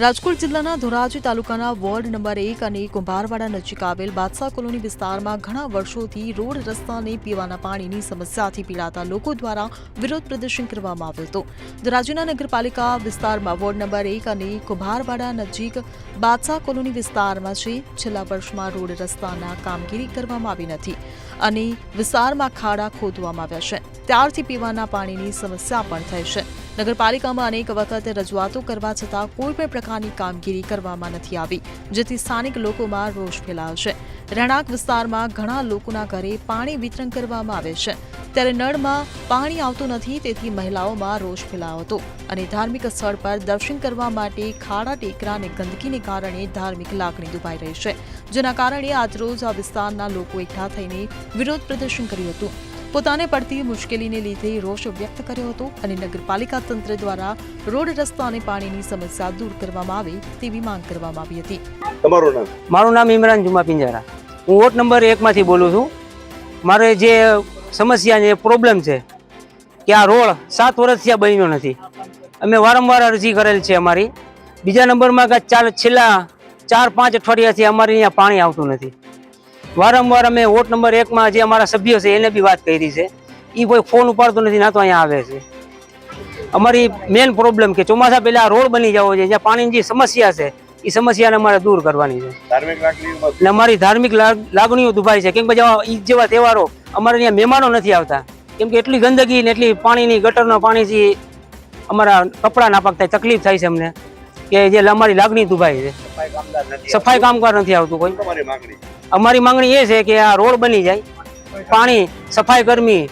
રાજકોટ જિલ્લાના ધોરાજી તાલુકાના ward number 1 અને કુંભારવાડા નજીક આવેલ બાદશાહ કોલોની વિસ્તારમાં ઘણા વર્ષોથી રોડ રસ્તાને પીવાના પાણીની સમસ્યાથી પીડાતા લોકો દ્વારા વિરોધ પ્રદર્શન કરવામાં આવ્યું હતું. ધોરાજીના નગરપાલિકા વિસ્તારમાં વોર્ડ નંબર 1 અને કુંભારવાડા નજીક બાદશાહ કોલોની વિસ્તારમાં છેલ્લા વર્ષમાં રોડ રસ્તાના કામગીરી કરવામાં આવી નથી અને વિસ્તારમાં ખાડા ખોદવામાં આવ્યા છે. ત્યારથી પીવાના પાણીની સમસ્યા પણ થઈ છે. નગરપાલિકામાં અનેક વખત રજૂઆતો કરવા છતાં કોઈ પણ પ્રકારની કામગીરી કરવામાં નથી આવી, જેથી સ્થાનિક લોકોમાં રોષ ફેલાયો છે. રહેણાંક વિસ્તારમાં ઘણા લોકોના ઘરે પાણી વિતરણ કરવામાં આવે છે, ત્યારે નળમાં પાણી આવતું નથી, તેથી મહિલાઓમાં રોષ ફેલાયો હતો અને ધાર્મિક સ્થળ પર દર્શન કરવા માટે ખાડા ટેકરા અને ગંદકીને કારણે ધાર્મિક લાગણી દુભાઈ રહી છે, જેના કારણે આજરોજ આ વિસ્તારના લોકો એકઠા થઈને વિરોધ પ્રદર્શન કર્યું હતું. પોતાને પડતી મુશ્કેલીને લીધે રોષ વ્યક્ત કર્યો હતો અને નગરપાલિકા તંત્ર દ્વારા રોડ રસ્તા અને પાણીની સમસ્યા દૂર કરવામાં આવે તેવી માંગ કરવામાં આવી હતી. મારું નામ ઇમરાન જુમા પિંજારા. હું વોર્ડ નંબર 1 માંથી બોલું છું. મારે જે સમસ્યા છે, પ્રોબ્લેમ છે કે આ રોડ 7 વર્ષથી આ બન્યો નથી. અમે વારંવાર અરજી કરેલ છે અમારી. બીજા નંબરમાં કે છેલ્લા 4-5 અઠવાડિયાથી અમારે અહીંયા પાણી આવતું નથી. વારંવાર અમે વોર્ડ નંબર 1 માં જે અમારા સભ્યો છે એને બી વાત કરી છે, એ કોઈ ફોન ઉપાડતો નથી, ના તો અહીંયા આવે છે. અમારી મેઇન પ્રોબ્લેમ કે ચોમાસા પહેલા રોડ બની જવો છે, જ્યાં પાણીની જે સમસ્યા છે એ સમસ્યાને અમારે દૂર કરવાની છે. એટલે અમારી ધાર્મિક લાગણીઓ દુભાઈ છે, કેમ કે ઈદ જેવા તહેવારો અમારે અહીંયા મહેમાનો નથી આવતા, કેમ કે એટલી ગંદકી ને એટલી પાણીની ગટરના પાણીથી અમારા કપડાં નાપાક થાય, તકલીફ થાય છે અમને, કે જે અમારી લાગણી દુભાઈ છે. સફાઈ કામદાર નથી આવતું કોઈ. અમારી માંગણી એ છે કે આ રોડ બની જાય, પાણી, સફાઈ કર્મી,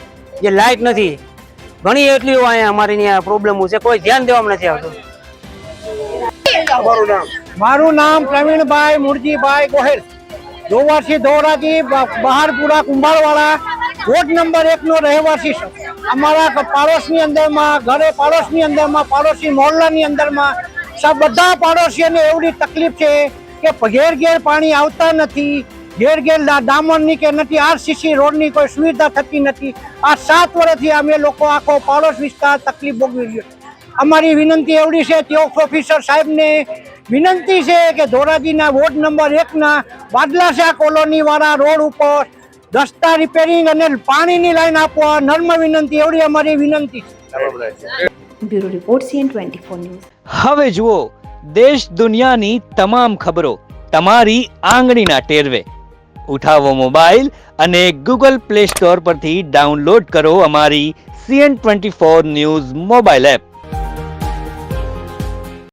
જે લાઇટ નથી, ઘણી એટલી અહીંયા અમારી પ્રોબ્લેમો છે, કોઈ ધ્યાન દેવામાં નથી આવતું. મારું નામ પ્રવીણભાઈ મુરજીભાઈ ગોહેલ, જોવાસી ધોરાજી, બહારપુરા, કુંભારવાડા, વોર્ડ નંબર 1 નો રહેવાસી છું. અમારા પાડોશની અંદરમાં, ઘરે પાડોશની અંદરમાં, પાડોશી મોહલ્લાની અંદરમાં બધા પાડોશીઓને એવડી તકલીફ છે કે ઘેર ઘેર પાણી આવતા નથી, ઘેર ઘેર ડામરની કે નથી આરસીસી રોડની કોઈ સુવિધા થતી નથી. આ 7 વર્ષથી અમે લોકો આખો પાડોશ વિસ્તાર તકલીફ ભોગવી રહ્યો. અમારી વિનંતી એવડી છે, તેઓ ઓફિસર સાહેબને વિનંતી છે કે ધોરાજીના વોર્ડ નંબર 1 ના બાદલાશા કોલોની વાળા રોડ ઉપર રસ્તા રિપેરિંગ અને પાણીની લાઈન આપવા નર્મ વિનંતી, એવડી અમારી વિનંતી છે. Bureau report CN24 news. હવે જુઓ દેશ દુનિયાની તમામ ખબરો તમારી આંગળીના ટેરવે. ઉઠાવો મોબાઈલ અને Google Play Store પરથી ડાઉનલોડ કરો અમારી CN24 ન્યૂઝ મોબાઈલ એપ.